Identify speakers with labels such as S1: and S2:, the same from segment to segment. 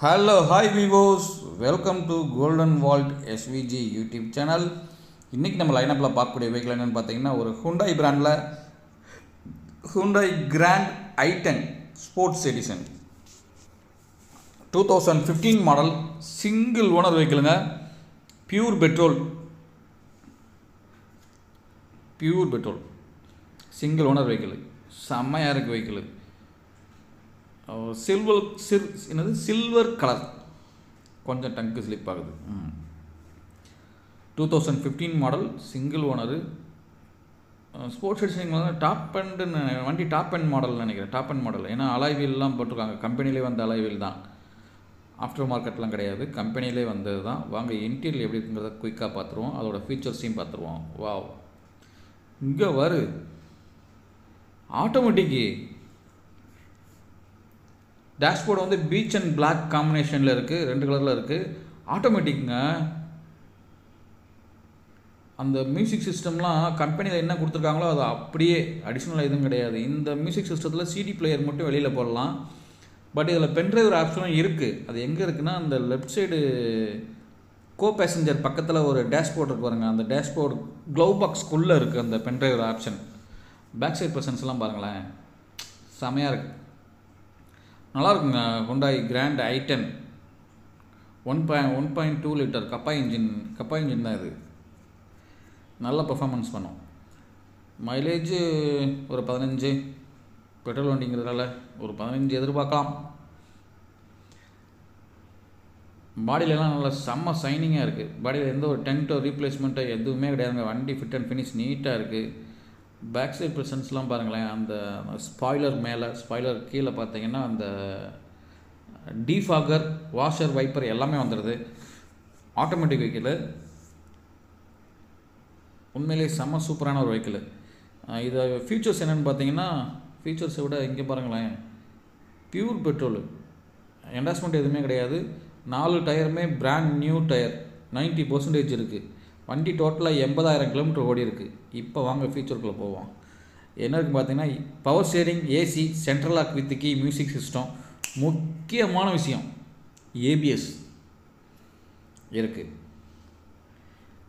S1: Hello, hi Vivos, welcome to Golden Vault SVG YouTube channel. இன்றைக்கி நம்ம லைனப்பில் பார்க்கக்கூடிய vehicle என்னென்னு பார்த்தீங்கன்னா ஒரு ஹுண்டாய் பிராண்டில் Hyundai grand i10 sports edition 2015 model single owner வெஹிக்கிளுங்க. Pure petrol single owner vehicle, செம்மையாக இருக்குது வெஹிக்கிள். சில்வர் கலர், கொஞ்சம் டங்கு ஸ்லிப் ஆகுது. 2015 model single owner sports edition. Top and வண்டி டாப் அண்ட் மாடல் நினைக்கிறேன், டாப் அண்ட் மாடல். ஏன்னா alloy வீல்லாம் போட்டிருக்காங்க, கம்பெனிலே வந்த அலாய் வீல் தான், ஆஃப்டர் மார்க்கெட்லாம் கிடையாது, கம்பெனிலே வந்தது தான். வாங்க இன்டீரியர் எப்படி இருக்குங்கிறத குயிக்காக பார்த்துருவோம், அதோட ஃபீச்சர்ஸையும் பார்த்துருவோம். வாவ், இங்கே வரு ஆட்டோமேட்டிக்கு டேஷ்போர்டு வந்து பீச் அண்ட் பிளாக் காம்பினேஷனில் இருக்குது, ரெண்டு கலரில் இருக்குது. ஆட்டோமேட்டிக்குங்க. அந்த மியூசிக் சிஸ்டம்லாம் கம்பெனியில் என்ன கொடுத்துருக்காங்களோ அது அப்படியே, அடிஷ்னலாக எதுவும் கிடையாது. இந்த மியூசிக் சிஸ்டத்தில் சிடி பிளேயர் மட்டும் வெளியில் போடலாம். பட் இதில் பென்ட்ரைவர் ஆப்ஷனும் இருக்குது. அது எங்கே இருக்குன்னா, அந்த லெஃப்ட் சைடு கோ பேசஞ்சர் பக்கத்தில் ஒரு டேஷ்போர்டு இருக்கு பாருங்கள், அந்த டேஷ்போர்டு க்ளவ் பாக்ஸ்க்குள்ளே இருக்குது அந்த பென்ட்ரைவர் ஆப்ஷன். பேக் சைட் ப்ரெசன்ஸ்லாம் பாருங்களேன், செமையாக இருக்குது, நல்லா இருக்குங்க. ஹுண்டாய் கிராண்ட் i10 1.2 லிட்டர் கப்பா இன்ஜின் தான் இது. நல்ல பர்ஃபார்மன்ஸ் பண்ணும். மைலேஜ் ஒரு 15, பெட்ரோல் வண்டிங்கிறதுனால ஒரு 15 எதிர்பார்க்கலாம். பாடியிலலாம் நல்லா செம்ம சைனிங்காக இருக்குது. பாடியில் எந்த ஒரு டென்ட்டோ ரீப்ளேஸ்மெண்ட்டோ எதுவுமே கிடையாதுங்க. வண்டி ஃபிட் அண்ட் ஃபினிஷ் நீட்டாக இருக்குது. பேக் சைட் ப்ரெசன்ஸ்லாம் பாருங்களேன், அந்த ஸ்பாய்லர் மேலே, ஸ்பாய்லர் கீழே பார்த்தீங்கன்னா அந்த டீஃபாகர், வாஷர், வைப்பர் எல்லாமே வந்துடுது. ஆட்டோமேட்டிக் வெஹிக்கிள், உண்மையிலேயே செம்ம சூப்பரான ஒரு வெஹிக்கிள். இது ஃபீச்சர்ஸ் என்னென்னு பார்த்தீங்கன்னா, ஃபீச்சர்ஸை விட இங்கே பாருங்களேன், பியூர் பெட்ரோல், என்டாஸ்மெண்ட் எதுவுமே கிடையாது. 4 டயருமே பிராண்ட் நியூ டயர், 90% இருக்குது. வண்டி டோட்டலாக 80,000 கிலோமீட்டர் ஓடி இருக்குது. இப்போ வாங்க ஃபீச்சருக்குள்ளே போவோம். என்ன இருக்குன்னு பார்த்தீங்கன்னா, power steering, AC, central lock with key, music system, முக்கியமான விஷயம் ஏபிஎஸ் இருக்குது.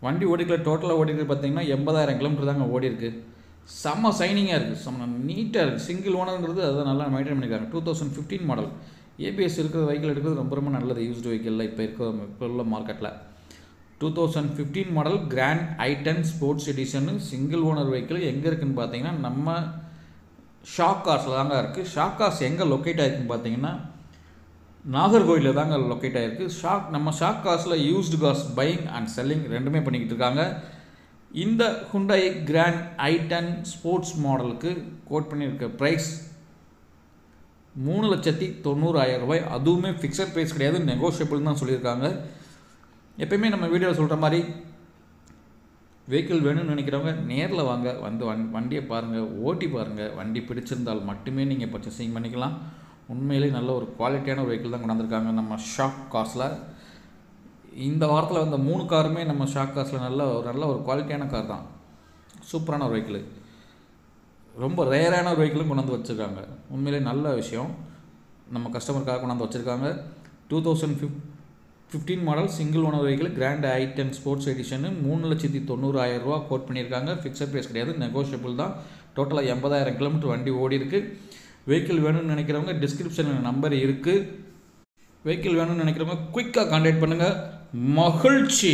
S1: வண்டி ஓடிக்கல, டோட்டலாக ஓடிக்கிறது பார்த்தீங்கன்னா 80,000 கிலோமீட்டர் தாங்க ஓடி இருக்குது. செம்ம சைனிங்காக இருக்குது, செம்ம நீட்டாக இருக்குது. சிங்கிள் ஓனருங்கிறது அதை நல்லா மெயின்டைன் பண்ணியிருக்காங்க. 2015 மாடல் ஏபிஎஸ் இருக்கிற வெஹிக்கிள் எடுக்கிறது ரொம்ப ரொம்ப நல்லது. யூஸ்டு வெஹிக்கிளில் இப்போ உள்ள மார்க்கெட்டில் 2015 model grand i10 sports edition single owner vehicle எங்கே இருக்குதுன்னு பார்த்தீங்கன்னா, நம்ம ஷாக் கார்ஸில் தாங்க இருக்குது. ஷாக் கார்ஸ் எங்கே லொக்கேட் ஆகிருக்குன்னு பார்த்தீங்கன்னா, நாகர்கோயிலில் தாங்க லொக்கேட் ஆகிருக்கு. நம்ம ஷாக் கார்ஸில் used cars buying and selling ரெண்டுமே பண்ணிக்கிட்டு இருக்காங்க. இந்த ஹுண்டாய் கிராண்ட் i10 ஸ்போர்ட்ஸ் மாடலுக்கு கோட் பண்ணியிருக்க ப்ரைஸ் 3,90,000 ரூபாய். அதுவுமே ஃபிக்ஸட் ப்ரைஸ் கிடையாது, நெகோஷியபிள் தான் சொல்லியிருக்காங்க. எப்பயுமே நம்ம வீடியோவில் சொல்கிற மாதிரி வெஹிக்கிள் வேணும்னு நினைக்கிறவங்க நேரில் வாங்க, வந்து வண்டியை பாருங்கள், ஓட்டி பாருங்கள். வண்டி பிடிச்சிருந்தால் மட்டுமே நீங்கள் பர்ச்சேசிங் பண்ணிக்கலாம். உண்மையிலே நல்ல ஒரு குவாலிட்டியான ஒரு வெஹிக்கிள் தான் கொண்டாந்துருக்காங்க நம்ம ஷாக் கார்ஸில். இந்த வாரத்தில் வந்த 3 காருமே நம்ம ஷாக் கார்ஸில் நல்ல ஒரு குவாலிட்டியான கார் தான். சூப்பரான ஒரு வெஹிக்கிள், ரொம்ப ரேரான ஒரு வெஹிக்கிளும் கொண்டாந்து வச்சுருக்காங்க. உண்மையிலே நல்ல விஷயம், நம்ம கஸ்டமருக்காக கொண்டாந்து வச்சுருக்காங்க. 2015 model single owner vehicle grand i10 sports எடிஷனு 3,90,000 ரூபா கோட் பண்ணியிருக்காங்க. ஃபிக்ஸட் ப்ரைஸ் கிடையாது, நெகோஷியபிள் தான். டோட்டலாக 80,000 கிலோமீட்டர் வண்டி ஓடி இருக்குது. வெஹிக்கிள் வேணும்னு நினைக்கிறவங்க டிஸ்கிரிப்ஷனில் நம்பர் இருக்குது. வெஹிக்கிள் வேணும்னு நினைக்கிறவங்க குயிக்காக கான்டாக்ட் பண்ணுங்கள். மகிழ்ச்சி.